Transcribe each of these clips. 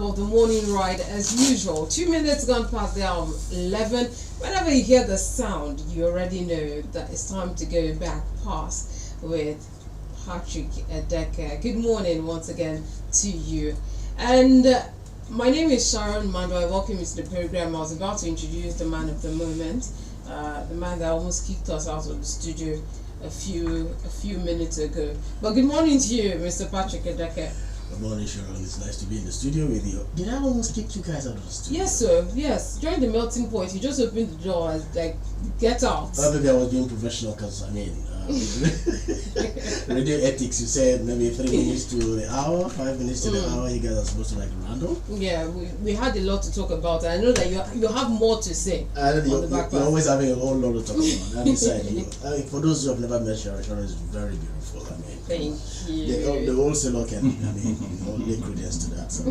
Of the morning ride as usual. 2 minutes gone past the hour 11. Whenever you hear the sound, you already know that it's time to go back past with Patryk Edeke. Good morning once again to you. And my name is Sharon Mando. I welcome you to the program. I was about to introduce the man of the moment, the man that almost kicked us out of the studio a few minutes ago. But good morning to you, Mr. Patryk Edeke. Good morning, Sharon. It's nice to be in the studio with you. Did I almost kick you guys out of the studio? Yes, sir. Yes. During the melting point, you just opened the door and like, get out. Maybe I was being professional because, radio ethics, you said maybe 3 minutes to the hour, 5 minutes to the hour, you guys are supposed to like random. Yeah, we had a lot to talk about. I know that you have more to say. You're always having a whole lot to talk about. I'm excited. For those who have never met Sharon, Sharon is very beautiful. Thank you. The wholesaler can, lay credence to that. So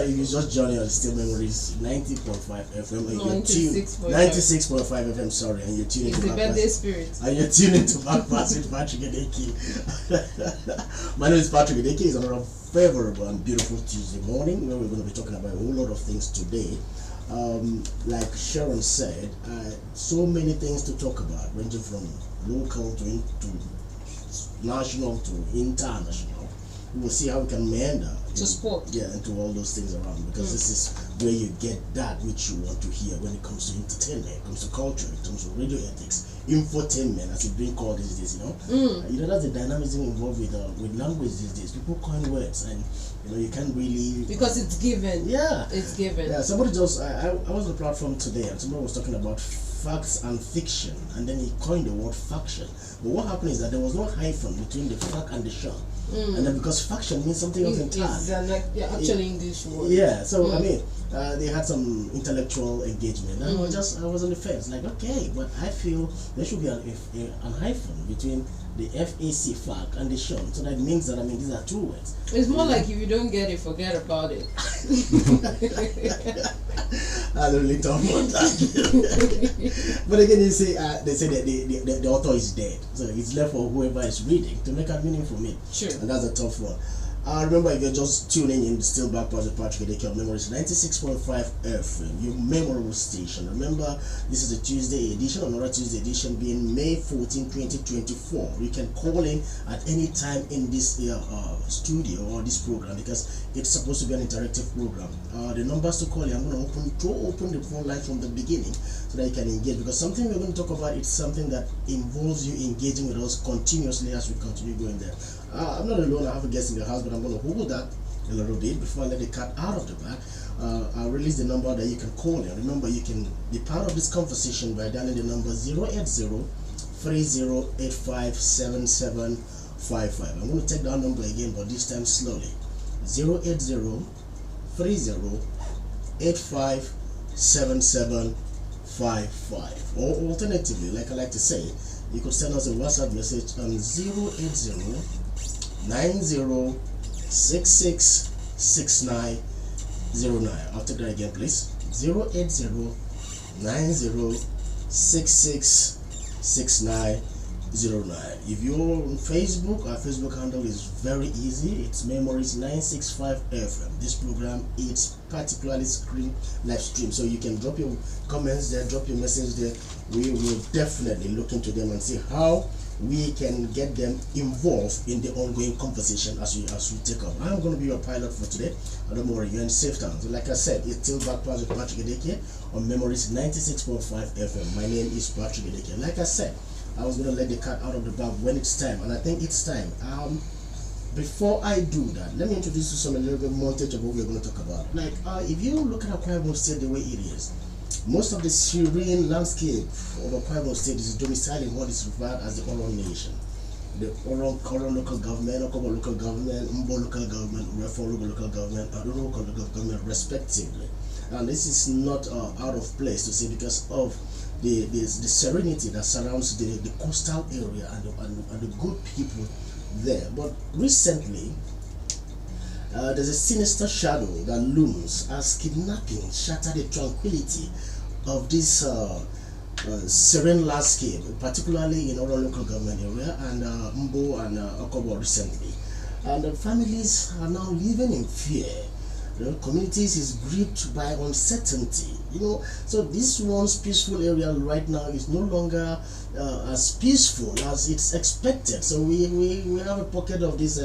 if you just joining us, Still Memories 90.5 FM and 96.5 FM, sorry, and you're tuning to the birthday spirit. And you're tuning to Back Pass with Patryk Edeke. My name is Patryk Edeke. It's another favorable and beautiful Tuesday morning where we're going to be talking about a whole lot of things today. Like Sharon said, so many things to talk about, ranging from local to national to international. We will see how we can meander to sport. Yeah, into all those things around, because this is where you get that which you want to hear when it comes to entertainment, it comes to culture, it comes to radio ethics, infotainment, as it's being called these days. That's the dynamism involved with language these days. People coin words, and you can't really, because it's given. Yeah, it's given. Yeah, somebody just I was on the platform today, and somebody was talking about facts and fiction, and then he coined the word faction. But what happened is that there was no hyphen between the fact and the shun, and then because faction means something else entirely. It's actually English word. Yeah, so they had some intellectual engagement, and I was on the fence, like, okay, but I feel there should be an hyphen between the FAC fact and the shun, so that means that these are two words. It's more like if you don't get it, forget about it. I don't really talk about that. But again, they say that the author is dead, so it's left for whoever is reading to make a meaning from it. Sure. And that's a tough one. Remember, if you're just tuning in, still back past the Patryk Edeke of Memories 96.5 FM, your memorable station. Remember, this is a Tuesday edition, another Tuesday edition being May 14, 2024. You can call in at any time in this studio or this program, because it's supposed to be an interactive program. The numbers to call in, I'm going to open the phone line from the beginning so that you can engage, because something we're going to talk about is something that involves you engaging with us continuously as we continue going there. I'm not alone, I have a guest in the house, but I'm going to hold that a little bit before I let the cat out of the bag. I'll release the number that you can call in. Remember, you can be part of this conversation by dialing the number 080-3085-7755. I'm going to take that number again, but this time slowly. 080-3085-7755. Or alternatively, like I like to say, you could send us a WhatsApp message on 080-9066-6909. I'll take that again, please. 080-9066-6909. If you're on Facebook, our Facebook handle is very easy. It's Memories 965 FM. This program is particularly live stream, so you can drop your comments there, drop your message there. We will definitely look into them and see how we can get them involved in the ongoing conversation as we take up. I'm going to be your pilot for today. And don't worry, you're in safe town. So like I said, it's still back past with Patryk Edeke on Memories 96.5 FM. My name is Patryk Edeke. Like I said, I was going to let the cat out of the bag when it's time, and I think it's time. Before I do that, let me introduce you some a little bit montage of what we're going to talk about. Like, if you look at Akwa Ibom State the way it is, most of the serene landscape of Akwa Ibom State is domiciled in what is referred as the Oron Nation. The Oron local government, Okobo local government, Mbo local government, Refo local government, Adoro local government, respectively. And this is not out of place to say, because of the serenity that surrounds the coastal area and the good people there. But recently, there's a sinister shadow that looms as kidnapping shattered the tranquility of this serene landscape, particularly in our local government area and Mbo and Okobo recently. And the families are now living in fear Communities is gripped by uncertainty. So this once peaceful area right now is no longer as peaceful as it's expected. So we have a pocket of this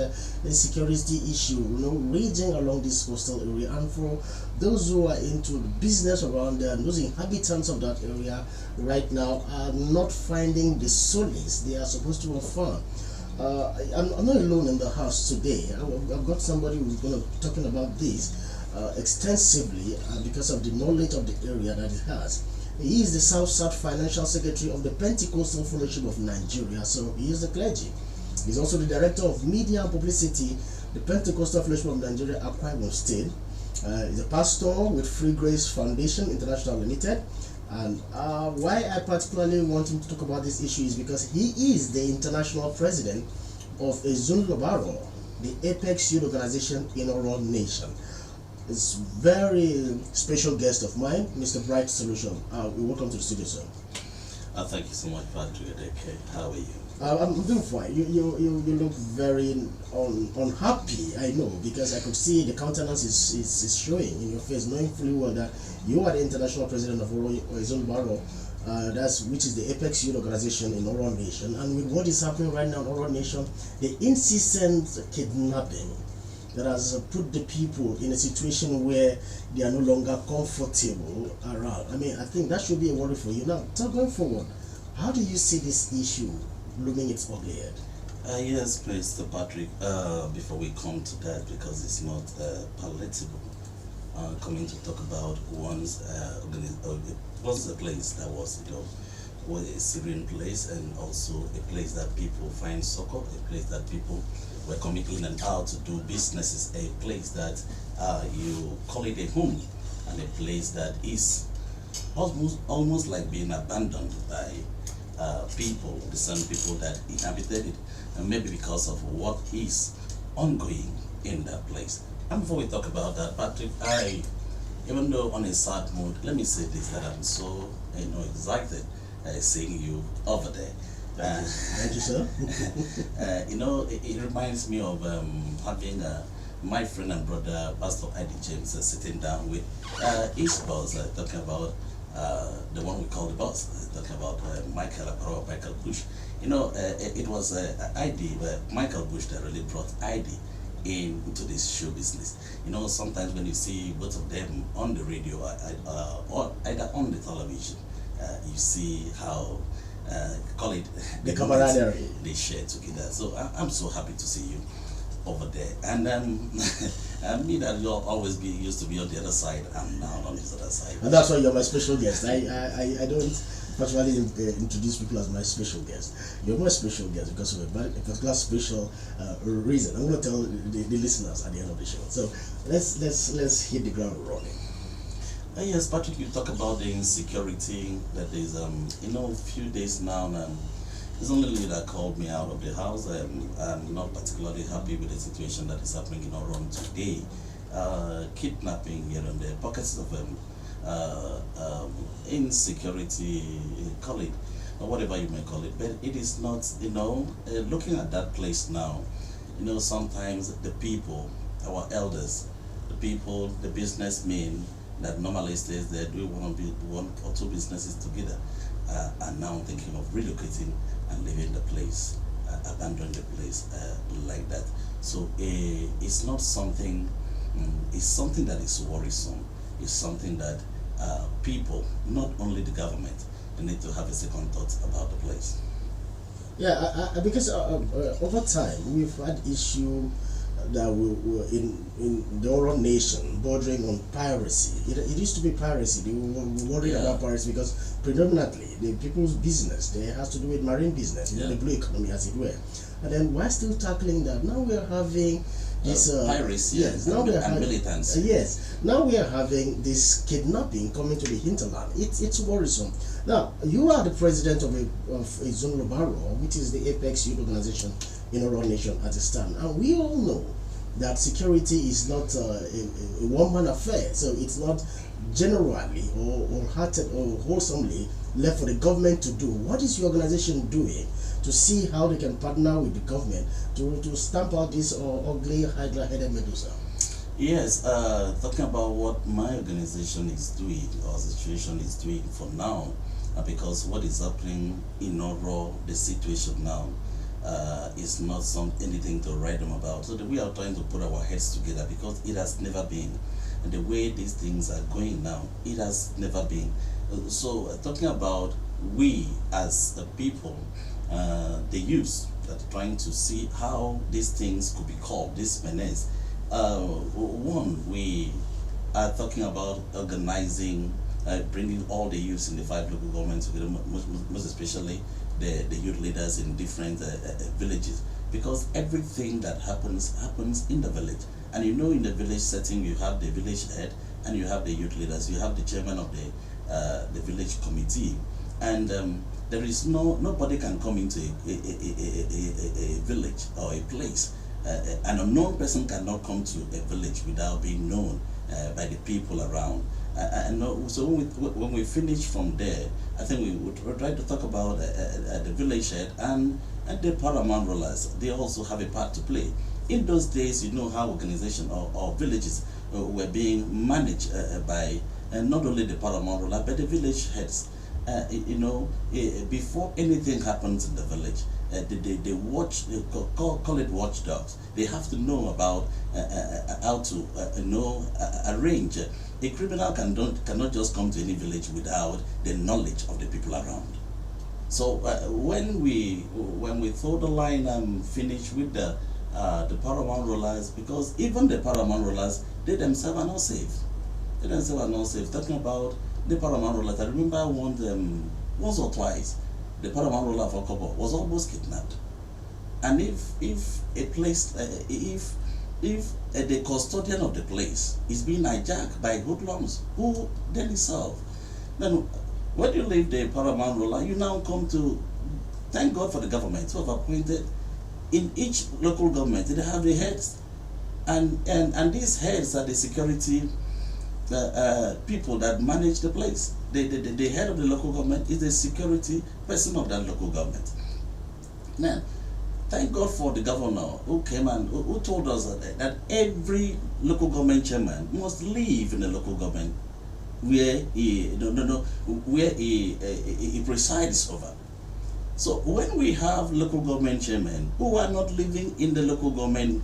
insecurity issue, raging along this coastal area, and for those who are into business around there, and those inhabitants of that area right now are not finding the solace they are supposed to have found. I'm not alone in the house today. I've got somebody who's going to be talking about this extensively because of the knowledge of the area that it has. He is the South Financial Secretary of the Pentecostal Fellowship of Nigeria, so he is the clergy. He's also the Director of Media and Publicity, the Pentecostal Fellowship of Nigeria, Akwa Ibom State. He's a pastor with Free Grace Foundation International Limited. And why I particularly want him to talk about this issue is because he is the international president of Ezunlobaro, the apex youth organization in our own nation. It's very special guest of mine, Mr. Bright Solution. Welcome to the studio, sir. Thank you so much, Patryk Edeke. How are you? I'm doing fine. You look very unhappy, I know, because I could see the countenance is showing in your face, knowing fully well that you are the international president of Ezunlobaro, which is the apex youth organization in our nation. And with what is happening right now in our nation, the incessant kidnapping that has put the people in a situation where they are no longer comfortable around. I think that should be a worry for you. Now, going forward, how do you see this issue looming its ugly head? Yes, Mr. Patryk, before we come to that, because it's not palatable, coming to talk about once a place that was, was a Syrian place, and also a place that people find succor, a place that people were coming in and out to do businesses, a place that you call it a home, and a place that is almost like being abandoned by people, the same people that inhabited it, and maybe because of what is ongoing in that place. And before we talk about that, Patryk, even though on a sad mood, let me say this, that I'm so excited seeing you over there. Thank you, sir. It reminds me of having my friend and brother, Pastor Eddie James, sitting down with his boss, talking about the one we call the boss, talking about Michael Bush. It was Michael Bush that really brought ID into this show business. Sometimes when you see both of them on the radio or either on the television, you see how call it the camaraderie they share together. So I'm so happy to see you over there. And me that you'll always used to be on the other side, I'm now on this other side. And that's why you're my special guest. I don't particularly introduce people as my special guest. You're my special guest because of a particular special reason. I'm going to tell the listeners at the end of the show. So let's hit the ground running. Yes, Patryk, you talk about the insecurity that is, a few days now, it's only Lee that called me out of the house. I'm not particularly happy with the situation that is happening in our room today. Kidnapping here and there, pockets of insecurity, call it, or whatever you may call it, but it is not, looking at that place now, sometimes the people, our elders, the people, the businessmen, that normally stays there, do want to build one or two businesses together, are now thinking of relocating and leaving the place, abandoning the place like that. So it's not something, it's something that is worrisome. It's something that people, not only the government, they need to have a second thought about the place. Yeah, because over time we've had issue that were in the oral nation bordering on piracy. It used to be piracy. They were worried about piracy because predominantly the people's business there has to do with marine business, the blue economy as it were. And then while still tackling that, now we are having this piracy, yes, now we are having militants. Yes, now we are having this kidnapping coming to the hinterland. It's worrisome. Now you are the president of Ezunlobaro, which is the apex youth organization in our nation at the stand, and we all know that security is not a one-man affair, so it's not generally or wholesomely left for the government to do. What is your organization doing to see how they can partner with the government to stamp out this ugly hydra-headed medusa? Yes, talking about what my organization is doing or situation is doing for now, because what is happening in overall the situation now is not anything to write them about. So we are trying to put our heads together because it has never been. And the way these things are going now, it has never been. So talking about we as a people, the youth that are trying to see how these things could be called, this menace. One, we are talking about organizing, bringing all the youths in the 5 local governments together, most especially the youth leaders in different villages, because everything that happens in the village. And you know, in the village setting, you have the village head and you have the youth leaders, you have the chairman of the village committee, and there is nobody can come into a village or a place. An unknown person cannot come to a village without being known by the people around. So when we finish from there, I think we would try to talk about the village head and the paramount rulers. They also have a part to play. In those days, you know how organizations or villages were being managed by not only the paramount ruler but the village heads. You know, before anything happens in the village, they watch, call it watchdogs. They have to know about how to arrange. A criminal cannot just come to any village without the knowledge of the people around. So when we throw the line and finish with the paramount rulers, because even the paramount rulers, they themselves are not safe. They themselves are not safe. Talking about the paramount rulers, I remember once or twice, the paramount ruler of Okobo was almost kidnapped. And if a place, if the custodian of the place is being hijacked by hoodlums, who then is solved? Then when you leave the paramount ruler, you now come to thank God for the government who have appointed. In each local government, they have the heads, and these heads are the security people that manage the place. The head of the local government is the security person of that local government. Now, thank God for the governor who came and who told us that every local government chairman must live in the local government where he presides over. So when we have local government chairmen who are not living in the local government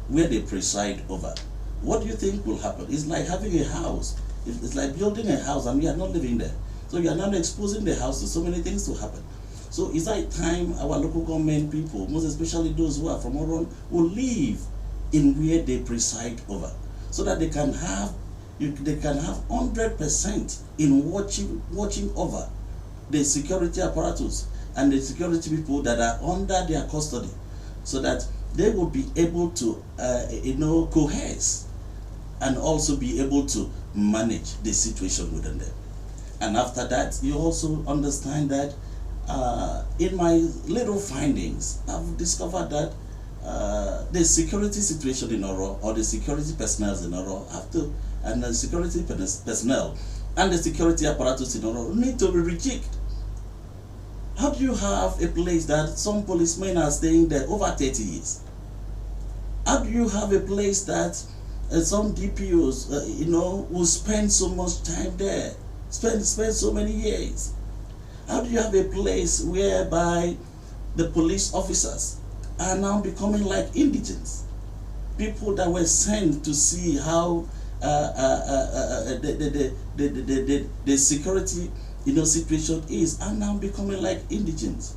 where they preside over, what do you think will happen? It's like having a house. It's like building a house and we are not living there. So you are not exposing the house to so many things to happen. So it's like time our local government people, most especially those who are from around, will live in where they preside over, so that they can have 100% in watching over the security apparatus and the security people that are under their custody, so that they will be able to coerce and also be able to manage the situation within them. And after that, you also understand that in my little findings, I've discovered that the security situation in Oro, or the security personnel in Oro, and the security personnel and the security apparatus in Oro need to be rejigged. How do you have a place that some policemen are staying there over 30 years? How do you have a place that some DPOs, will spend so much time there, spend so many years? How do you have a place whereby the police officers are now becoming like indigents? People that were sent to see how the security situation is are now becoming like indigents.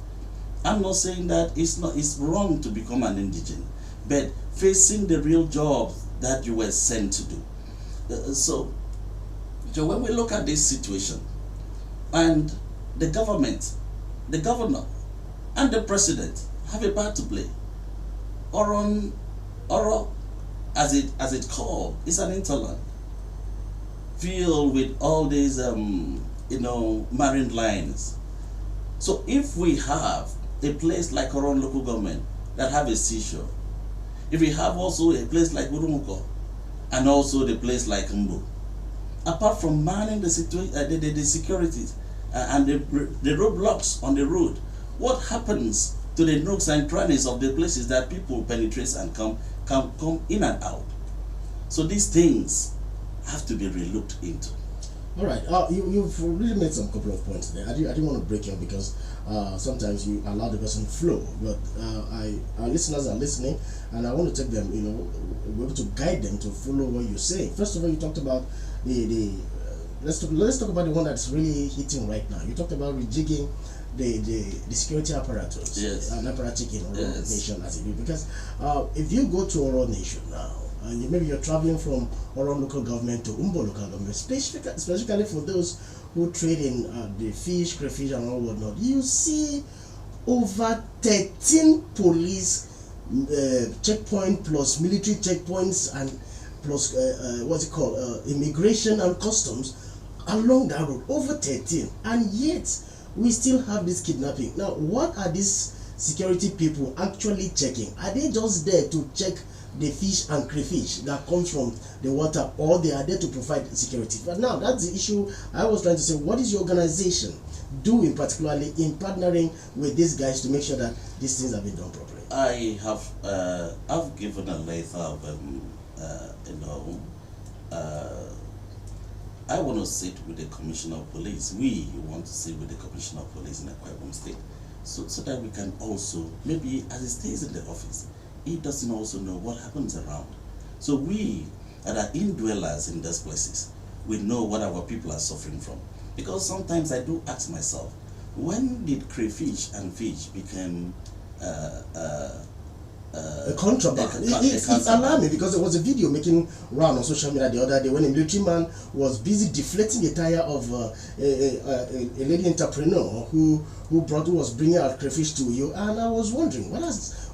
I'm not saying that it's wrong to become an indigent, but facing the real job that you were sent to do. So when we look at this situation, and the government, the governor, and the president have a part to play. Oro, as it called, is an hinterland filled with all these marine lines. So if we have a place like Oro local government that have a seashore, if we have also a place like Urumuko, and also the place like Mbu, apart from manning the securities and the roadblocks on the road, what happens to the nooks and crannies of the places that people penetrate and come in and out? So these things have to be relooked into. All right. You've really made some couple of points there. I didn't want to break you because sometimes you allow the person flow, but our listeners are listening, and I want to take them, we're able to guide them to follow what you say. First of all, you talked about let's talk about the one that's really hitting right now. You talked about rejigging the security apparatus, yes, and apparatus in Oro yes. Nation as it is. Because if you go to Oro Nation now, and maybe you're traveling from Oro local government to Umbo local government, specifically for those who trade in the fish, crayfish, and all whatnot, you see over 13 police checkpoint plus military checkpoints and plus immigration and customs along that road, over 13, and yet we still have this kidnapping. Now, what are these security people actually checking? Are they just there to check the fish and crayfish that comes from the water, or they are there to provide security? But now that's the issue I was trying to say. What is your organization doing, particularly in partnering with these guys, to make sure that these things have been done properly? I have I've given a letter of I want to sit with the Commissioner of Police. We want to sit with the Commissioner of Police in Akwa Ibom State, so that we can also, maybe as he stays in the office, he doesn't also know what happens around. So we that are indwellers in those places, we know what our people are suffering from. Because sometimes I do ask myself, when did crayfish and fish become a contraband? It's alarming, because there was a video making round on social media the other day when a military man was busy deflating a tire of a lady entrepreneur who was bringing out crayfish to you, and I was wondering,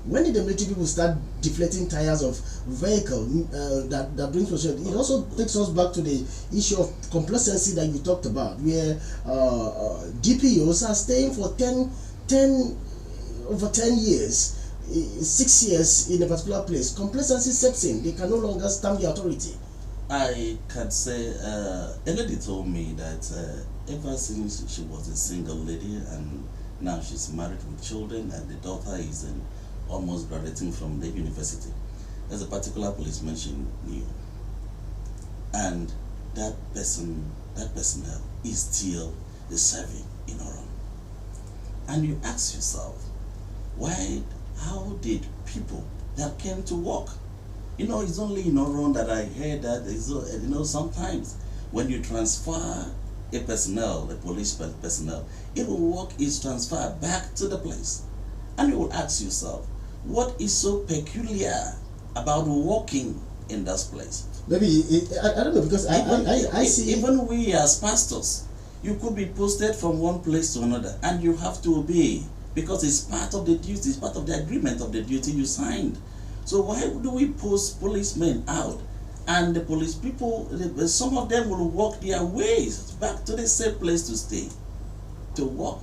when did the military people start deflating tires of vehicle that brings frustrated? It also takes us back to the issue of complacency that you talked about, where DPOs are staying for over 10 years, 6 years in a particular place. Complacency sets in. They can no longer stand the authority. I can say, a lady told me that ever since she was a single lady, and now she's married with children, and the daughter is almost graduating from the university, there's a particular policeman she knew, and that personnel is still serving in Oron. And you ask yourself, how did people that came to work? It's only in Oron that I heard that sometimes when you transfer a police personnel, work is transferred back to the place. And you will ask yourself, what is so peculiar about working in that place? Maybe I don't know, because I see even we as pastors, you could be posted from one place to another, and you have to obey, because it's part of the duty, it's part of the agreement of the duty you signed. So why do we post policemen out, and the police people, some of them will walk their ways back to the same place to stay, to work?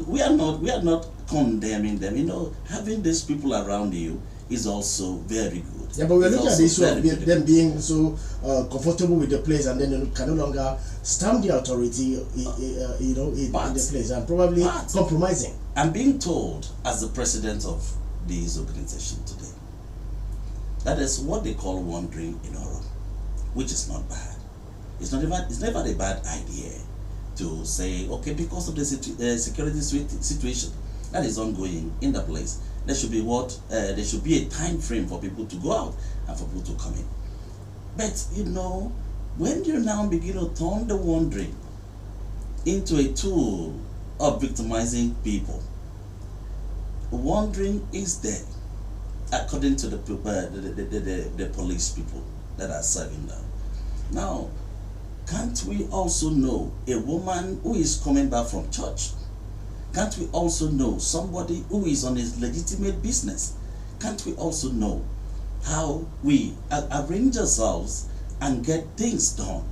We are not condemning them. Having these people around you is also very good. Yeah, but we're looking at the issue of them being so comfortable with the place, and then you can no longer stamp the authority, in the place, and probably compromising. I'm being told, as the president of this organization today, that is what they call wandering in Oro, which is not bad. It's never a bad idea to say, okay, because of the security situation that is ongoing in the place, there should be a time frame for people to go out and for people to come in. But when you now begin to turn the wandering into a tool of victimizing people, wandering is there, according to the police people that are serving them. Now, can't we also know a woman who is coming back from church? Can't we also know somebody who is on his legitimate business? Can't we also know how we arrange ourselves and get things done?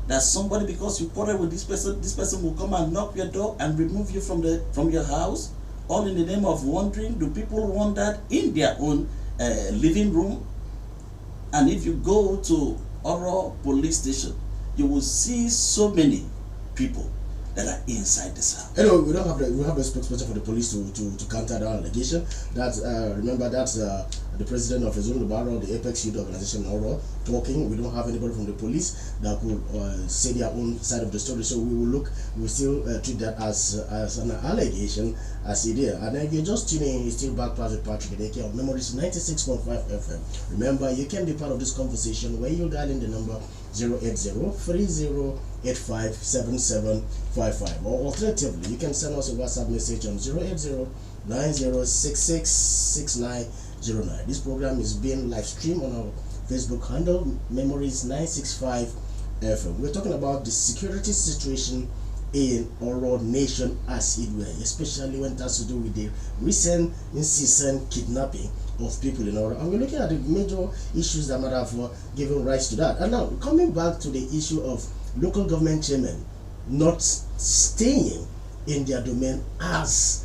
That somebody, because you quarrel with this person will come and knock your door and remove you from your house, all in the name of wandering. Do people want that in their own living room? And if you go to Oro police station, you will see so many people that are inside the cell. Anyway, we have a spokesperson for the police to counter that allegation. That's remember, that's the president of Ezun Lubaro, the Apex Youth Organization, Oro, talking. We don't have anybody from the police that could say their own side of the story. So we will still treat that as an allegation, as it is. And if you're just tuning in, you're still back past with Patryk Edeke of Memories 96.5 FM. Remember, you can be part of this conversation where you dial in the number 080-3085-7755, or alternatively, you can send us a WhatsApp message on 080-9066-6909. This program is being live streamed on our Facebook handle, Memories 965 FM. We're talking about the security situation in our nation as it were, especially when it has to do with the recent incessant kidnapping of people in order, and we're looking at the major issues that might have given rise to that. And now coming back to the issue of local government chairmen not staying in their domain as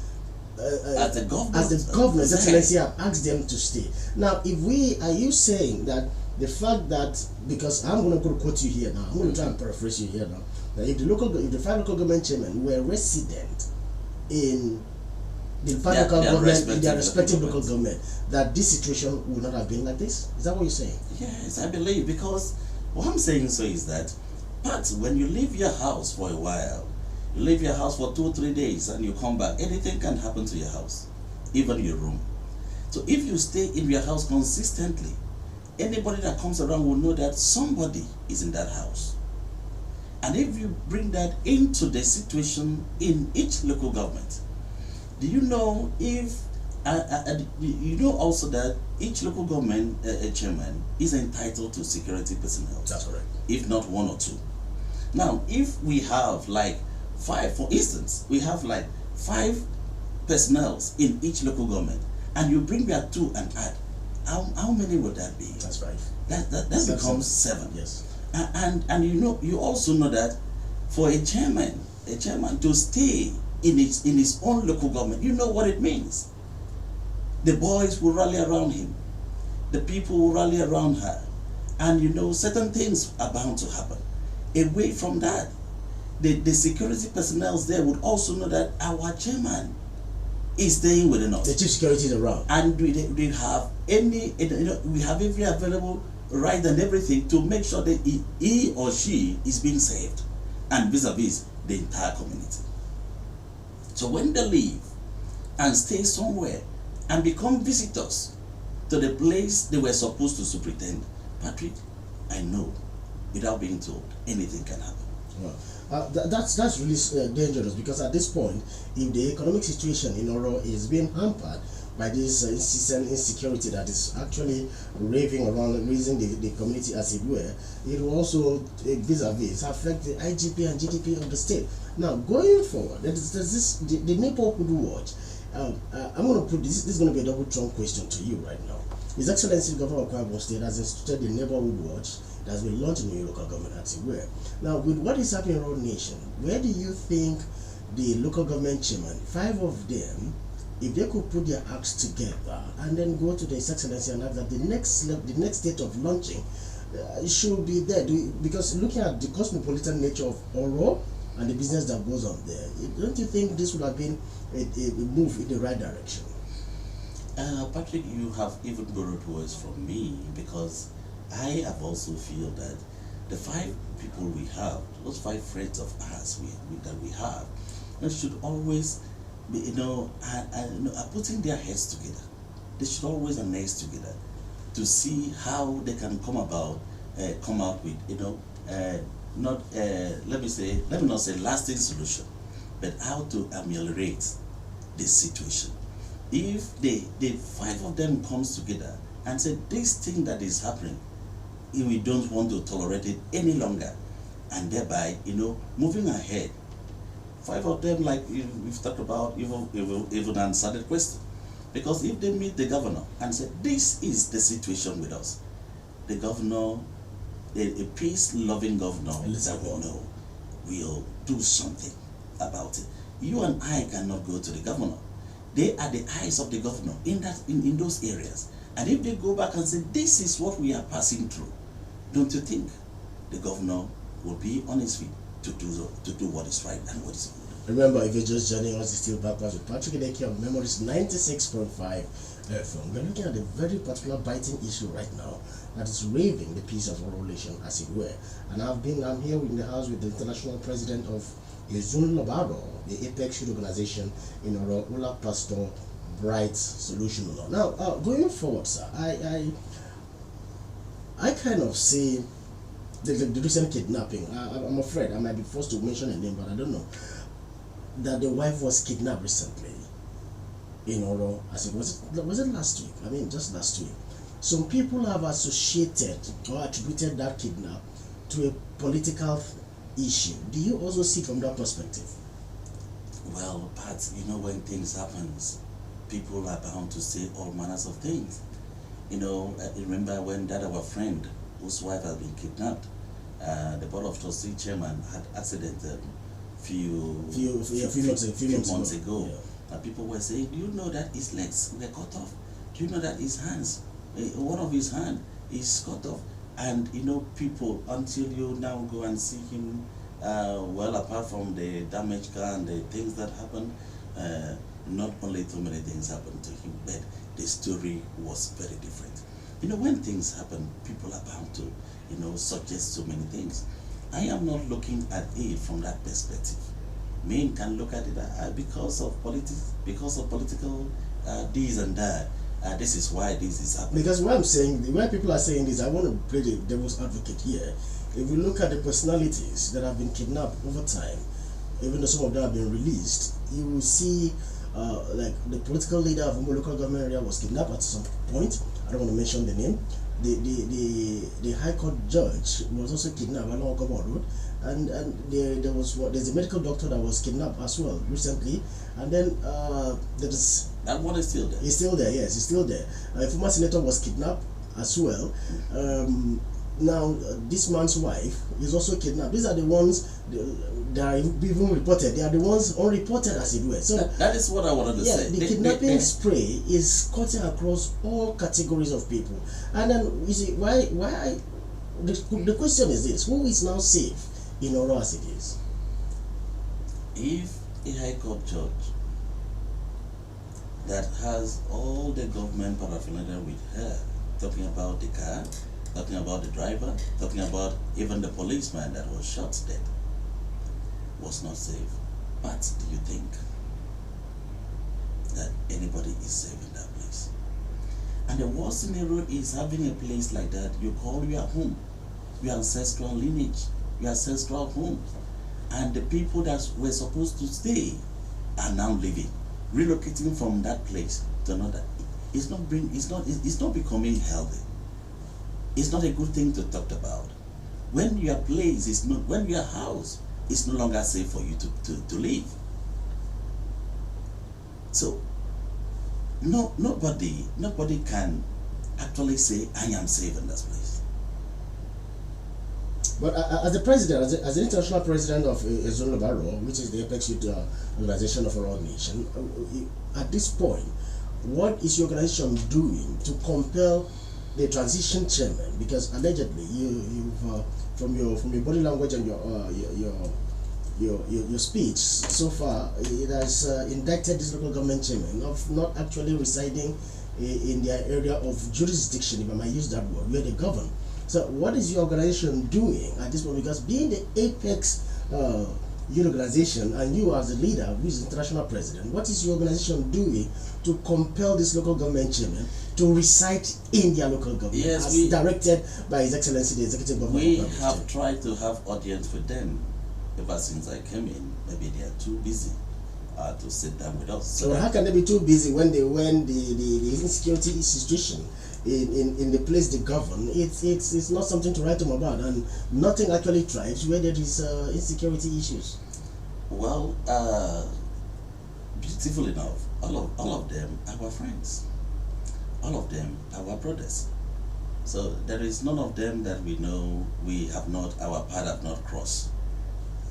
the government excellency have asked them to stay. Now, are you saying that the fact that, because I'm going to quote you here now, I'm going to try and paraphrase you here now, that if the 5 local government chairmen were resident in the local government, in their respective local government, that this situation would not have been like this? Is that what you're saying? Yes, I believe, because what I'm saying so is that, but when you leave your house for a while, you leave your house for 2 or 3 days and you come back, anything can happen to your house, even your room. So if you stay in your house consistently, anybody that comes around will know that somebody is in that house. And if you bring that into the situation in each local government, do you know if you know also that each local government chairman is entitled to security personnel? That's correct. If not 1 or 2. Now, if we have like 5, for instance, we have like 5 personnels in each local government, and you bring back 2 and add, how many would that be? That's right. That becomes 7. Yes. And you also know that for a chairman to stay in his own local government, you know what it means. The boys will rally around him, the people will rally around her, and you know certain things are bound to happen. Away from that, the security personnel there would also know that our chairman is staying within us. The chief security is around, and we have we have every available right and everything to make sure that he or she is being saved, and vis-a-vis the entire community. So when they leave and stay somewhere and become visitors to the place they were supposed to superintend, Patryk, I know, without being told, anything can happen. Well, that's really dangerous, because at this point, if the economic situation in Oro is being hampered by this incessant insecurity that is actually raving around, raising the community as it were, it will also vis-a-vis affect the IGP and GDP of the state. Now, going forward, there's the neighborhood watch. I'm going to put this is going to be a double-pronged question to you right now. His Excellency the Governor of Kwara State has instituted the neighborhood watch that has been launched in the local government as it were. Now, with what is happening around the nation, where do you think the local government chairman, 5 of them, if they could put their acts together and then go to His Excellency and have that the next state of launching should be there? Because looking at the cosmopolitan nature of Oro and the business that goes on there, don't you think this would have been a move in the right direction? Patryk, you have even borrowed words from me, because I have also feel that the 5 people we have, those 5 friends of ours that we have, they should always be, putting their heads together. They should always have heads together to see how they can come out with, let me not say lasting solution, but how to ameliorate this situation. If the 5 of them comes together and say, this thing that is happening, we don't want to tolerate it any longer, and thereby, moving ahead. 5 of them, like we've talked about, even answered the question. Because if they meet the governor and say, this is the situation with us, the governor, a peace-loving governor that we know, will do something about it. You and I cannot go to the governor. They are the eyes of the governor in those areas. And if they go back and say, this is what we are passing through, don't you think the governor will be on his feet to do what is right and what is good? Remember, if you're just joining us, it's still back with Patryk Edeke of Memories 96.5 FM. We're looking at a very particular biting issue right now that is raving the peace of our relation, as it were. And I'm here in the house with the international president of Newsroom, the Apex Youth Organization in our Ula Pastor Bright Solution. Now, going forward, sir, I kind of see the recent kidnapping. I'm afraid I might be forced to mention a name, but I don't know, that the wife was kidnapped recently in Oro. I said, was it last week? I mean, just last week. Some people have associated or attributed that kidnap to a political issue. Do you also see from that perspective? Well, Pat, you know, when things happen, people are bound to say all manners of things. You know, I remember when that our friend whose wife had been kidnapped, the board of trustee chairman had accident few months ago. Yeah. And people were saying, do you know that his legs were cut off? Do you know that his hands, one of his hand is cut off? And you know, people, until you now go and see him, well, apart from the damaged car and the things that happened, not only too many things happened to him, but the story was very different. You know, when things happen, people are bound to, you know, suggest so many things. I am not looking at it from that perspective. Men can look at it because of politics, because of political this and that. This is why this is happening. Because when people are saying this, I want to play the devil's advocate here. If we look at the personalities that have been kidnapped over time, even though some of them have been released, you will see like the political leader of a local government area was kidnapped at some point. I don't want to mention the name. The High Court judge was also kidnapped along Government Road, and there's a medical doctor that was kidnapped as well recently, and then there's that one is still there. He's still there. Yes, he's still there. A former senator was kidnapped as well. Now this man's wife is also kidnapped. These are the ones that are even reported. They are the ones unreported, as it were. So that is what I wanted to say. The kidnapping spray is cutting across all categories of people. And then you see why the question is this: who is now safe in Oro as it is? If a High Court judge that has all the government paraphernalia with her, talking about the car, talking about the driver, talking about even the policeman that was shot dead, was not safe. But do you think that anybody is safe in that place? And the worst scenario is having a place like that you call your home, your ancestral lineage, your ancestral home, and the people that were supposed to stay are now living, relocating from that place to another. It's not becoming healthy. It's not a good thing to talk about. When your place is not, when your house is no longer safe for you to live. So nobody can actually say I am safe in this place. But as the president, as the international president of Ezon Barrow, which is the Apex Youth Organization of our nation, at this point, what is your organization doing to compel the transition chairman? Because allegedly, you've from your body language and your speech so far, it has indicted this local government chairman of not actually residing in their area of jurisdiction, if I might use that word, where they govern. So what is your organization doing at this point? Because being the Apex Youth Organization, and you as the leader, who is the international president, what is your organization doing to compel this local government chairman to reside in their local government, yes, as directed by His Excellency the Executive Governor? We have tried to have audience with them ever since I came in. Maybe they are too busy to sit down with us. So how can they be too busy when the insecurity situation in the place they govern? It's not something to write them about, and nothing actually thrives where there is insecurity issues. Well, beautiful enough, all of them are our friends. All of them are our brothers. So there is none of them that we know our path have not crossed.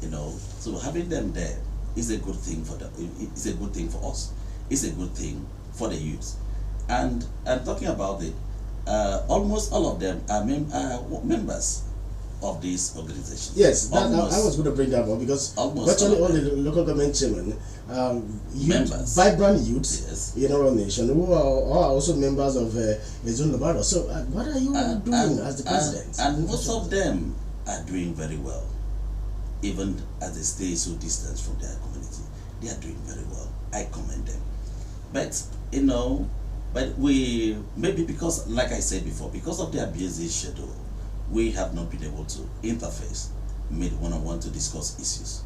You know, so having them there is a good thing for them. It's a good thing for us. It's a good thing for the youth. And talking about it, almost all of them are members of these organizations. Yes, that, I was going to bring that up because virtually all the local government chairmen, members, vibrant youths yes, in our nation who are also members of Ezun Labaro. So, what are you doing as the president? And most of them are doing very well, even as they stay so distant from their community. They are doing very well. I commend them. But we maybe because, like I said before, because of their busy schedule, we have not been able to interface, meet one-on-one to discuss issues,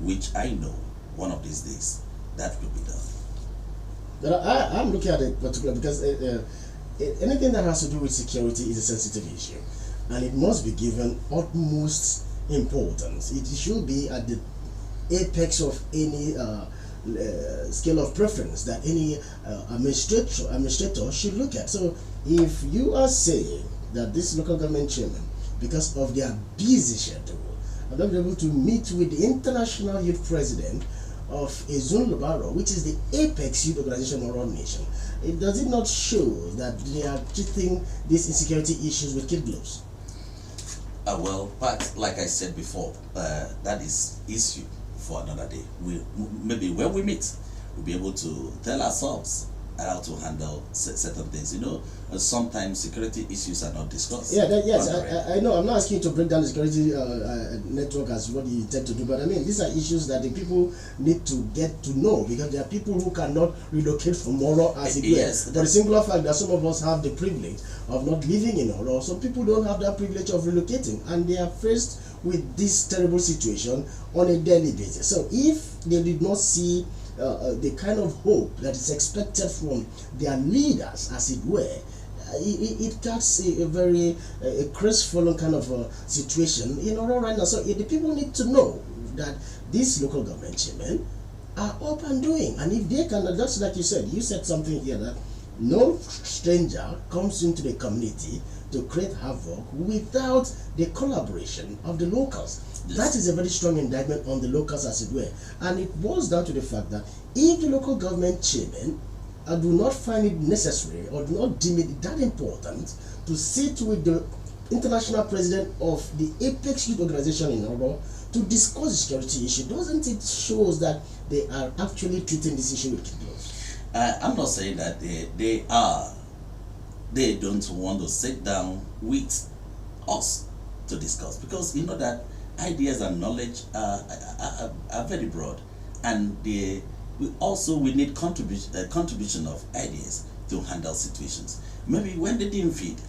which I know one of these days that will be done. But I'm looking at it particular because anything that has to do with security is a sensitive issue, and it must be given utmost importance. It should be at the apex of any scale of preference that any administrator should look at. So if you are saying that this local government chairman, because of their busy schedule, are not able to meet with the international youth president of Ezun Labaro, which is the apex youth organization around the nation, does it not show that they are treating these insecurity issues with kid gloves? Well, but like I said before, that is issue for another day. Maybe when we meet, we'll be able to tell ourselves how to handle certain things. Sometimes security issues are not discussed. Yeah, yes, I know. I'm not asking you to break down the security network as what you intend to do, but I mean, these are issues that the people need to get to know, because there are people who cannot relocate from Oro as it were. For the singular fact that some of us have the privilege of not living in Oro, some people don't have that privilege of relocating, and they are faced with this terrible situation on a daily basis. So if they did not see the kind of hope that is expected from their leaders, as it were, it cuts a very crestfallen kind of situation in Oro right now. So the people need to know that these local government chairmen are up and doing, and if they can, that's like you said something here that no stranger comes into the community to create havoc without the collaboration of the locals. Yes. That is a very strong indictment on the locals, as it were. And it boils down to the fact that if the local government chairman do not find it necessary or do not deem it that important to sit with the international president of the apex youth organization in Oro to discuss the security issue, doesn't it shows that they are actually treating this issue with kid gloves? I'm not saying that they don't want to sit down with us to discuss, because that ideas and knowledge are very broad, and we need contribution of ideas to handle situations. Maybe when they didn't fit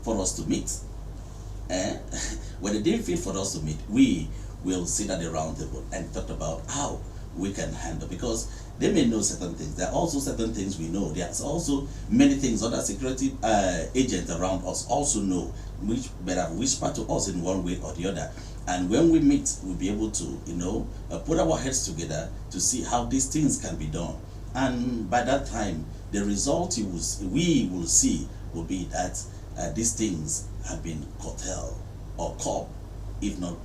for us to meet, we will sit at the round table and talk about how we can handle, because they may know certain things. There are also certain things we know. There's also many things other security agents around us also know, which have whispered to us in one way or the other. And when we meet, we'll be able to, put our heads together to see how these things can be done. And by that time, the result we will see will be that these things have been curtailed or curbed, if not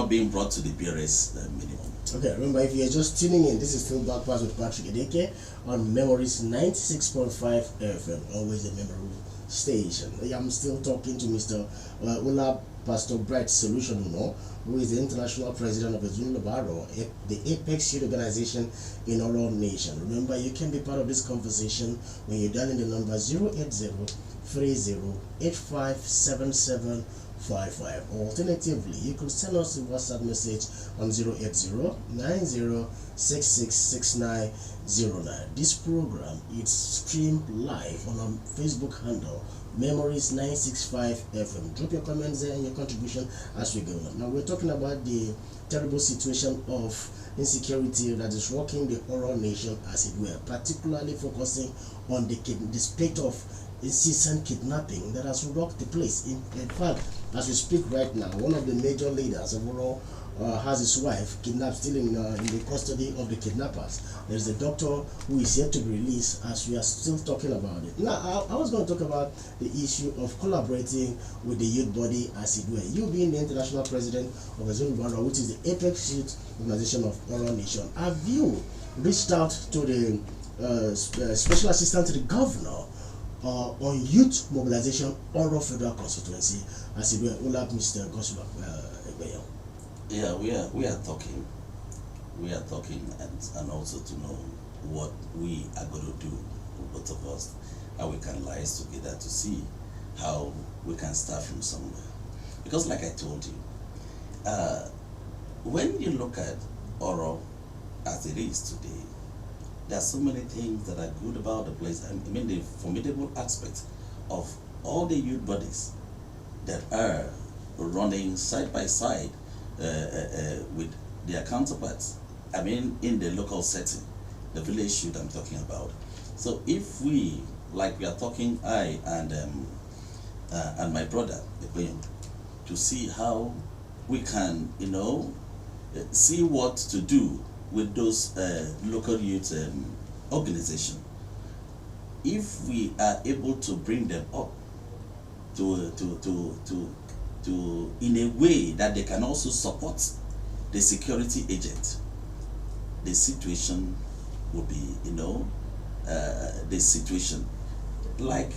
being brought to the barest minimum. Okay, remember, if you're just tuning in, this is still Back Pass with Patryk Edeke on Memories 96.5 FM, always a memory station. I'm still talking to Mr. Ula Pastor Bright Solution, who is the international president of Ezun Labaro, the apex youth organization in our own nation. Remember, you can be part of this conversation when you're dialing the number 080-30-857755. Alternatively, you could send us a WhatsApp message on 080-90666909. This program is streamed live on our Facebook handle, Memories 965 FM. Drop your comments there and your contribution as we go on. Now we're talking about the terrible situation of insecurity that is rocking the oral nation, as it were, particularly focusing on the spate of incessant kidnapping that has rocked the place. In fact, as we speak right now, one of the major leaders of Oro has his wife kidnapped, still in the custody of the kidnappers. There's a doctor who is yet to be released as we are still talking about it. Now, I was going to talk about the issue of collaborating with the youth body, as it were. You being the international president of Ezun Labaro, which is the apex youth organization of Oro Nation, have you reached out to the special assistant to the governor on youth mobilization Oro Federal Constituency, as it were, Ulap Mr. Goswell. Yeah, we are talking, and also to know what we are going to do, both of us, how we can liaise together to see how we can start from somewhere. Because like I told you, when you look at Oro as it is today, there are so many things that are good about the place. I mean, the formidable aspect of all the youth bodies that are running side by side with their counterparts. I mean, in the local setting, the village youth I'm talking about. So if we, like we are talking, I and my brother, to see how we can, see what to do with those local youth organization. If we are able to bring them up to in a way that they can also support the security agent, the situation will be, the situation like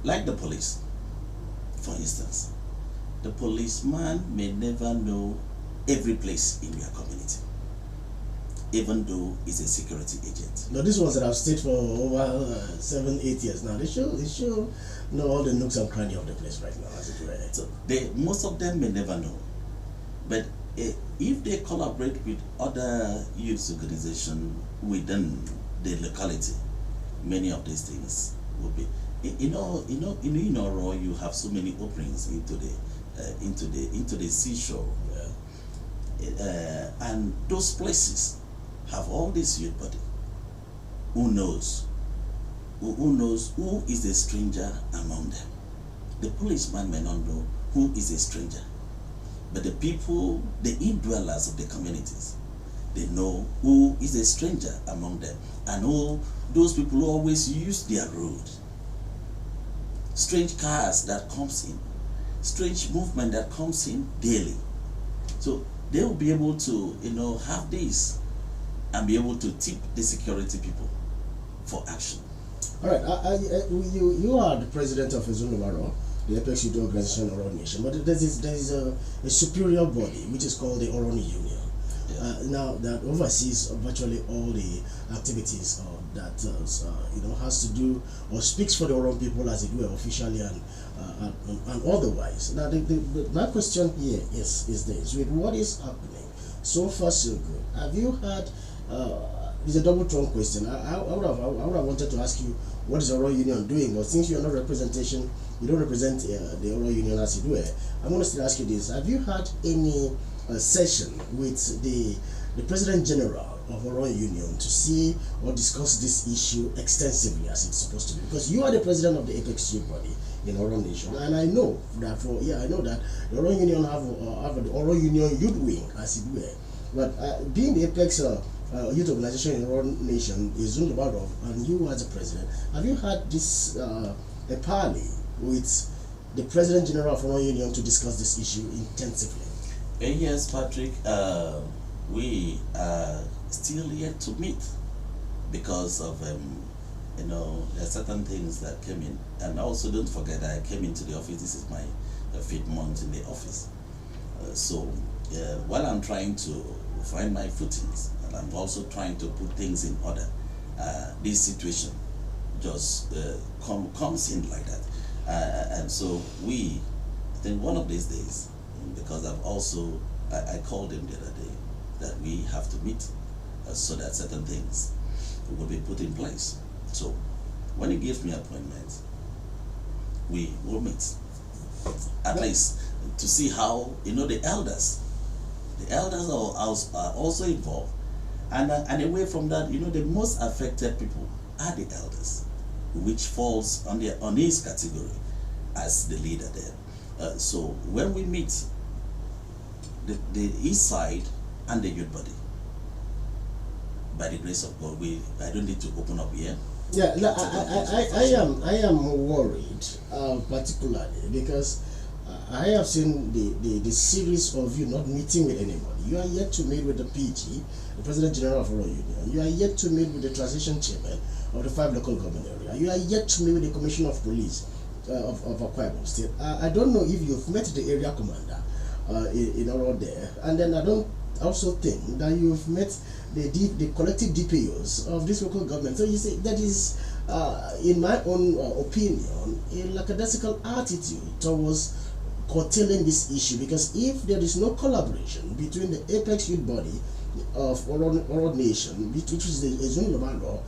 the police, for instance. The policeman may never know every place in your community, even though he's a security agent. Now, these ones that have stayed for over 7-8 years now, they should know all the nooks and crannies of the place right now, as it were. So most of them may never know, but if they collaborate with other youth organizations within the locality, many of these things will be. In Oro, you have so many openings into the seashore, and those places have all this youth body. Who knows who is a stranger among them? The policeman may not know who is a stranger, but the people, the indwellers of the communities, they know who is a stranger among them, and all those people who always use their road. Strange cars that comes in, strange movement that comes in daily. So they will be able to, have this and be able to tip the security people for action. All right, you are the president of Oro, the Apex Youth Organization Oro Nation, but there is a superior body which is called the Oro Union. Now that oversees virtually all the activities that has to do or speaks for the Oro people, as it were, officially and otherwise. Now my question here is this: with what is happening so far so good, have you had? It's a double-pronged question. I would have wanted to ask you, what is the Oro Union doing? But since you are not you don't represent the Oro Union, as it were, I'm going to still ask you this: have you had any session with the President General of Oro Union to see or discuss this issue extensively, as it's supposed to be? Because you are the president of the Apex Youth Body in Oro Nation, and I know that the Oro Union have the Oro Union Youth Wing, as it were. But being the Apex Youth Organization in Oro Nation is Zundabarov, and you as the president, have you had this a parley with the President General of Oro Union to discuss this issue intensively? Yes, Patrick, we are still yet to meet because of there are certain things that came in, and also don't forget I came into the office. This is my 5th month in the office, so while I'm trying to find my footings and I'm also trying to put things in order, this situation just comes in like that, and so I think one of these days, because I called him the other day that we have to meet so that certain things will be put in place. So when he gives me appointment, we will meet, at least to see how the elders are also involved, and away from that, the most affected people are the elders, which falls on his category as the leader there. So when we meet the east side and the youth body, by the grace of God, I don't need to open up here. Yeah, I am worried, particularly because I have seen the series of you not meeting with anybody. You are yet to meet with the PG, the President General of Oro Union. You are yet to meet with the transition chairman of the 5 local government area. You are yet to meet with the Commissioner of Police of Akwa Ibom State. I don't know if you've met the area commander in Oro there, and then I don't also think that you've met the collective DPOs of this local government. So you see, that is, in my own opinion, a lackadaisical attitude towards curtailing this issue, because if there is no collaboration between the apex youth body of Oro Nation, which is the Ezun Lomalo,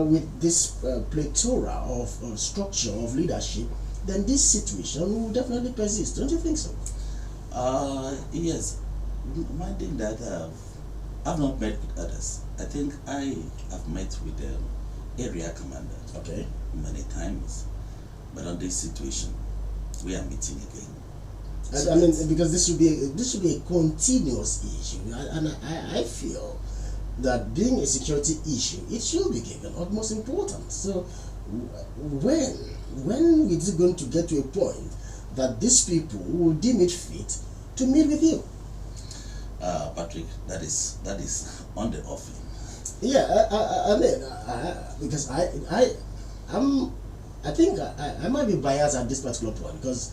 with this plethora of structure of leadership, then this situation will definitely persist. Don't you think so? Yes. Minding that I've not met with others. I think I have met with the area commander. Okay. Many times, but on this situation, we are meeting again. I mean, because this should be a continuous issue, and I feel that being a security issue, it should be given utmost importance. So, when is it going to get to a point that these people will deem it fit to meet with you? Patrick, that is on the offing. Yeah, I mean, because I think I might be biased at this particular point, because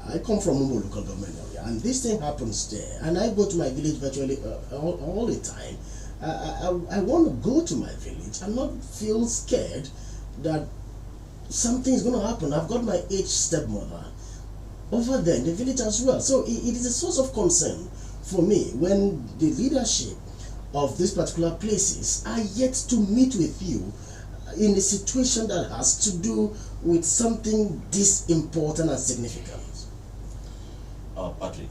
I come from Mumbo local government area, and this thing happens there, and I go to my village virtually all the time. I want to go to my village and not feel scared that something is going to happen. I've got my aged stepmother over there in the village as well, so it is a source of concern for me when the leadership of these particular places are yet to meet with you in a situation that has to do with something this important and significant. Patrick,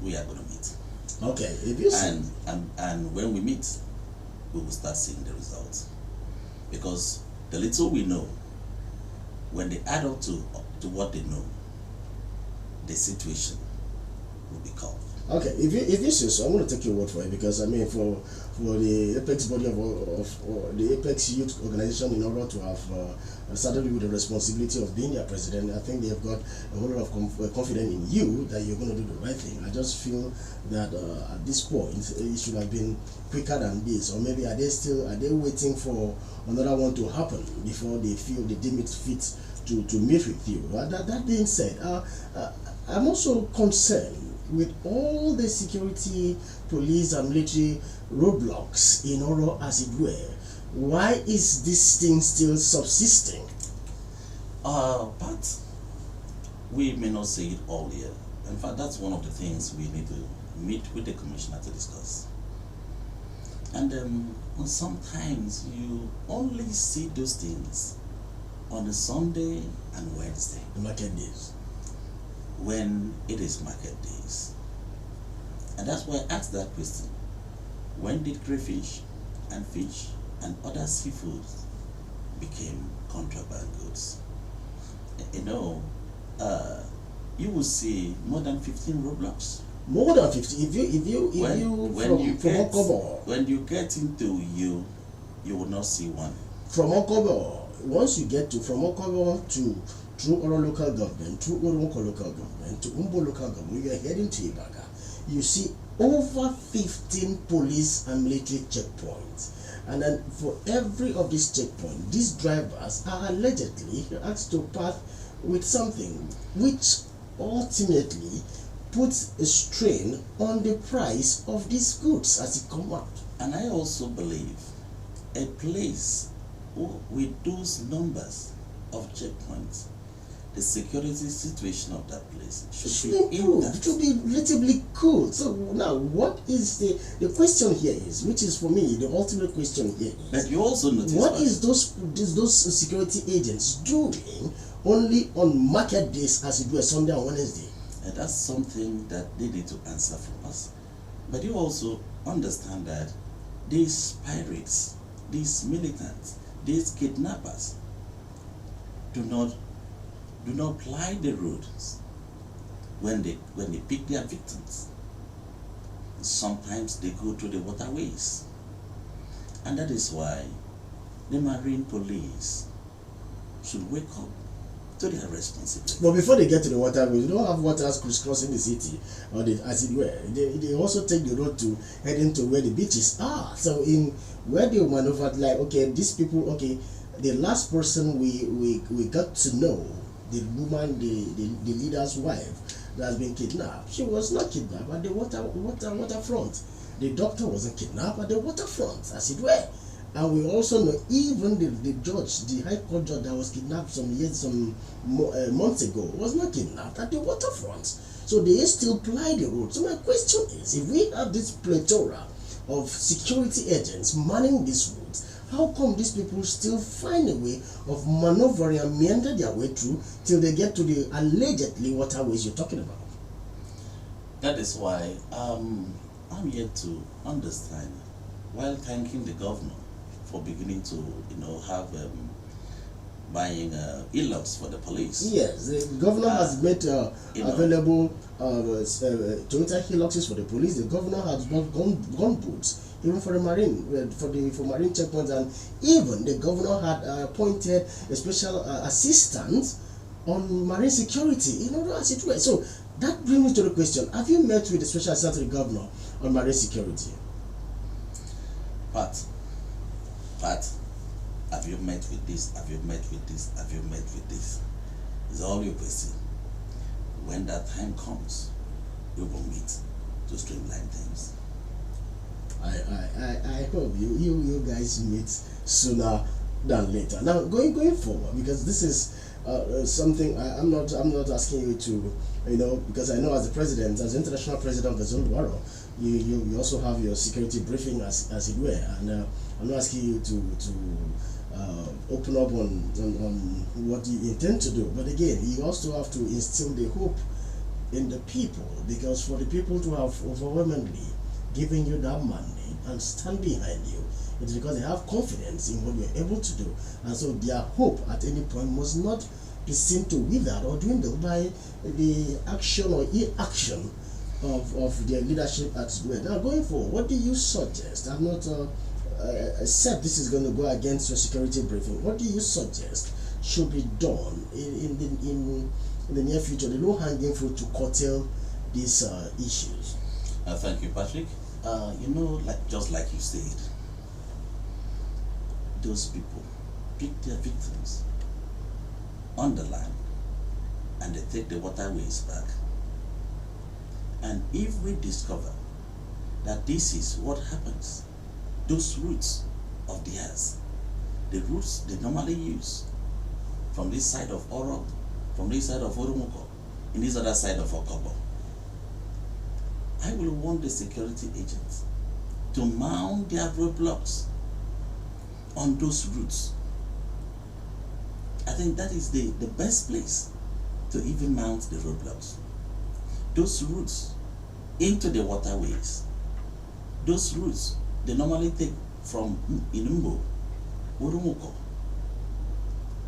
we are going to meet. Okay, if you see. And when we meet, we will start seeing the results. Because the little we know, when they add up to what they know, the situation will be calm. Okay, if you say so, I'm going to take your word for it, because I mean, for the apex body of the apex youth organization, in order to have started with the responsibility of being their president, I think they've got a whole lot of confidence in you that you're going to do the right thing. I just feel that at this point it should have been quicker than this, or maybe are they waiting for another one to happen before they feel they deem it fit to meet with you? That being said, I'm also concerned with all the security, police and military roadblocks in Oro, as it were. Why is this thing still subsisting? But we may not say it all here. In fact, that's one of the things we need to meet with the commissioner to discuss. And sometimes you only see those things on a Sunday and Wednesday. The market days. When it is market days. And that's why I asked that question. When did crayfish and fish and other seafoods became contraband goods? You know, you will see more than 15 roadblocks. More than 50. When you get into you will not see one. From Okobo, once you get from Okobo to through Oro local government, through Oronko local government, to Umbo local government, you are heading to Ibaga. You see over 15 police and military checkpoints. And then for every of these checkpoints, these drivers are allegedly asked to pass with something which ultimately puts a strain on the price of these goods as it comes out. And I also believe a place with those numbers of checkpoints, the security situation of that place should be improved. It should be relatively cool. So now, what is the question here is, which is for me the ultimate question here is, but you also notice what is those security agents doing only on market days, as it were, Sunday and Wednesday? And that's something that they need to answer from us. But you also understand that these pirates, these militants, these kidnappers do not ply the roads when they pick their victims. Sometimes they go to the waterways, and that is why the marine police should wake up to their responsibility. But before they get to the waterways, you don't have waters crisscrossing the city, or the, as it were. They also take the road to head into where the beaches are. So in where they maneuvered, like, okay, these people, okay, the last person we got to know, the woman, the leader's wife that has been kidnapped, she was not kidnapped at the waterfront. The doctor wasn't kidnapped at the waterfront, as it were. And we also know even the judge, the High Court judge that was kidnapped some months ago, was not kidnapped at the waterfront. So they still ply the road. So my question is, if we have this plethora of security agents manning these roads, how come these people still find a way of maneuvering and meander their way through till they get to the allegedly waterways you're talking about? That is why I'm yet to understand, while thanking the governor for beginning to, have buying e-logs for the police. Yes, the governor has made available Toyota Hiluxes for the police. The governor has bought gun boots even for the marine, for marine checkpoints, and even the governor had appointed a special assistant on marine security in order, as it were. So that brings me to the question: have you met with the special assistant to the governor on marine security? Pat, have you met with this? Have you met with this? Have you met with this? It's all your question. When that time comes, we will meet to streamline things. I hope you guys meet sooner than later. Now going forward, because this is something I'm not asking you to, because I know as the president, as the international president of the Zone, you also have your security briefing as it were, and I'm not asking you to open up on what you intend to do, but again, you also have to instill the hope in the people, because for the people to have overwhelmingly given you that mandate and stand behind you, it's because they have confidence in what you're able to do, and so their hope at any point must not be seen to wither or dwindle by the action or inaction of their leadership at where. Now going forward, what do you suggest? I'm not except this is going to go against your security briefing. What do you suggest should be done in the near future, the low-hanging fruit, to curtail these issues? Thank you, Patrick. Just like you said, those people pick their victims on the land and they take the waterways back. And if we discover that this is what happens, those routes of theirs, the routes they normally use from this side of Oro, from this side of Oromoko, in this other side of Okobo, I will want the security agents to mount their roadblocks on those routes. I think that is the best place to even mount the roadblocks. Those routes into the waterways, those routes they normally take from Inumbo, Urumuko,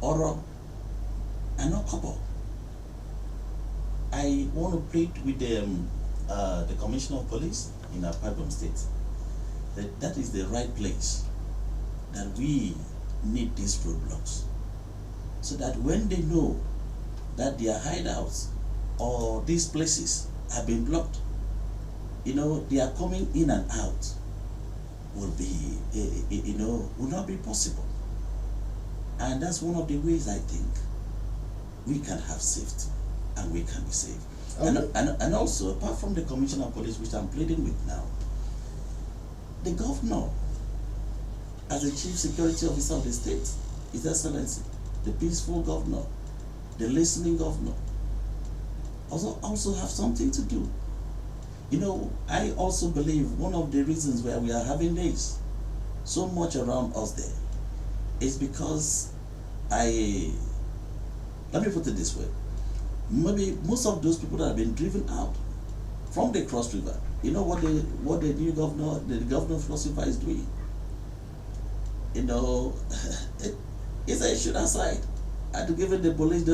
Oro, and Okobo. I want to plead with the Commissioner of Police in Akwa State that is the right place, that we need these roadblocks, so that when they know that their hideouts or these places have been blocked, they are coming in and out will be, will not be possible. And that's one of the ways I think we can have safety and we can be safe. Okay. And also, apart from the Commissioner of Police, which I'm pleading with now, the governor, as the Chief Security Officer of the state, His Excellency, the peaceful governor, the listening governor, also have something to do. I also believe one of the reasons why we are having this so much around us there is because let me put it this way, maybe most of those people that have been driven out from the Cross River, what the new governor, the governor of Cross River is doing, it's a shoot aside and giving the police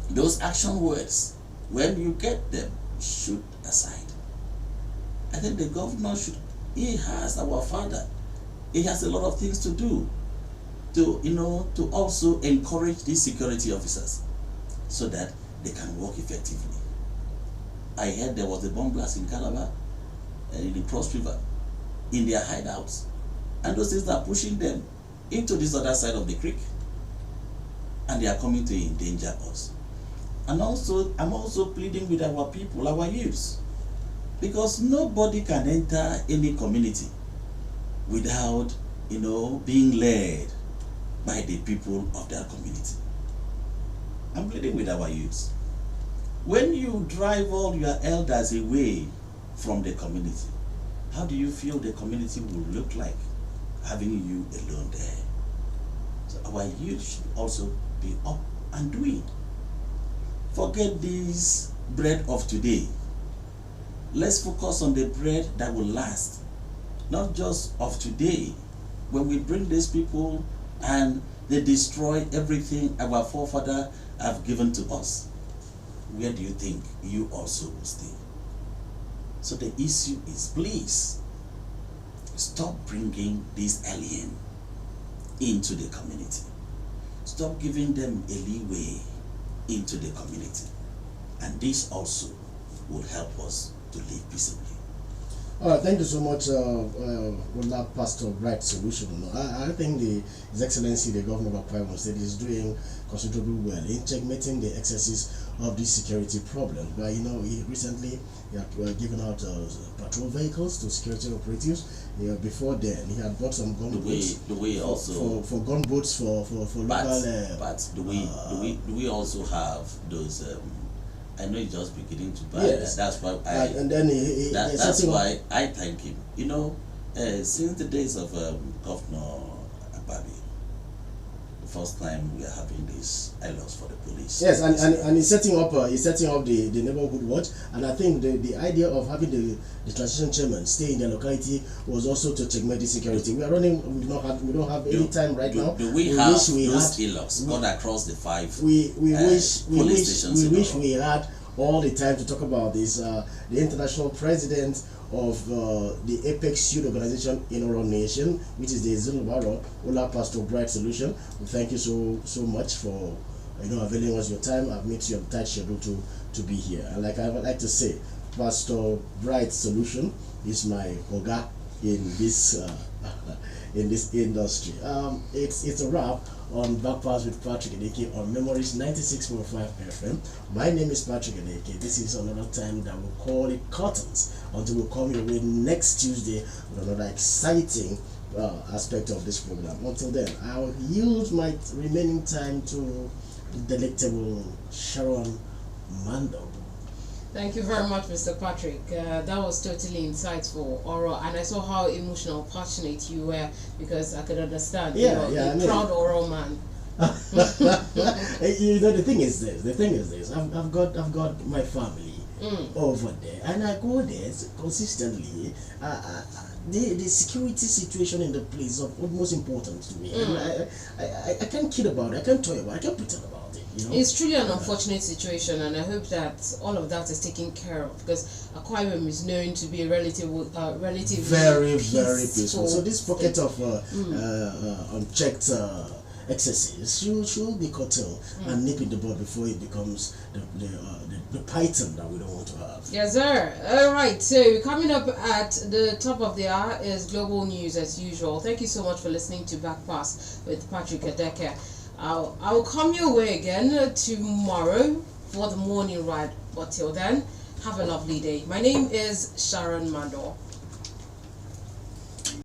those action words. When you get them, shoot aside. I think the governor he has our father. He has a lot of things to do. to to also encourage these security officers so that they can work effectively. I heard there was a bomb blast in Calabar, in the Cross River, in their hideouts, and those things are pushing them into this other side of the creek, and they are coming to endanger us. And also, I'm also pleading with our people, our youths, because nobody can enter any community without being led by the people of that community. I'm pleading with our youths. When you drive all your elders away from the community, how do you feel the community will look like having you alone there? So our youth should also be up and doing. Forget this bread of today. Let's focus on the bread that will last, not just of today. When we bring these people and they destroy everything our forefathers have given to us, where do you think you also will stay? So the issue is, please stop bringing this alien into the community. Stop giving them a leeway into the community, and this also will help us to live peaceably. Thank you so much, Pastor Bright Solution. I think His Excellency the Governor of Akwa Ibom State is doing considerably well in checkmating the excesses of this security problem. But he recently had given out patrol vehicles to security operatives. Before then, he had bought some gunboats. The way also for gunboats for local. But do we also have those? I know he's just beginning to buy. Yes. That's why that's why I thank him. Since the days of Governor Ababi, the first time we are having this ILOS for the police. Yes, and he's setting up the neighborhood watch, and I think the idea of having the transition chairman stay in the locality was also to checkmate the security. We don't have any time right now. Do we have those ILOS gone across the 5 we police stations? We wish we had all the time to talk about this. The international president of the Apex Youth Organization in our nation, which is the Zunubaro Ola Pastor Bright Solution. We thank you so much for availing us your time. I've made your tight schedule to be here. And like I would like to say, Pastor Bright Solution is my Oga in this in this industry. It's a wrap on Backpass with Patryk Edeke on Memories 96.5 FM. My name is Patryk Edeke. This is another time that we'll call it curtains until we come your way next Tuesday with another exciting aspect of this program. Until then, I'll use my remaining time to the delectable Sharon Mando. Thank you very much, Mr. Patryk. That was totally insightful, oral, and I saw how emotional, passionate you were, because I could understand. Proud oral man. The thing is this. I've got my family over there, and I go there consistently. The security situation in the place is of utmost importance to me. And I can't kid about it. I can't toy about it. I can't pretend about it. It's truly an unfortunate situation, and I hope that all of that is taken care of, because Akwa Ibom is known to be a relatively very peaceful. So this pocket of unchecked excesses should be curtailed and nip in the bud before it becomes the python that we don't want to have. Yes, sir. All right. So coming up at the top of the hour is global news as usual. Thank you so much for listening to Backpass with Patryk Edeke. I'll come your way again tomorrow for the morning ride. But till then, have a lovely day. My name is Sharon Mando.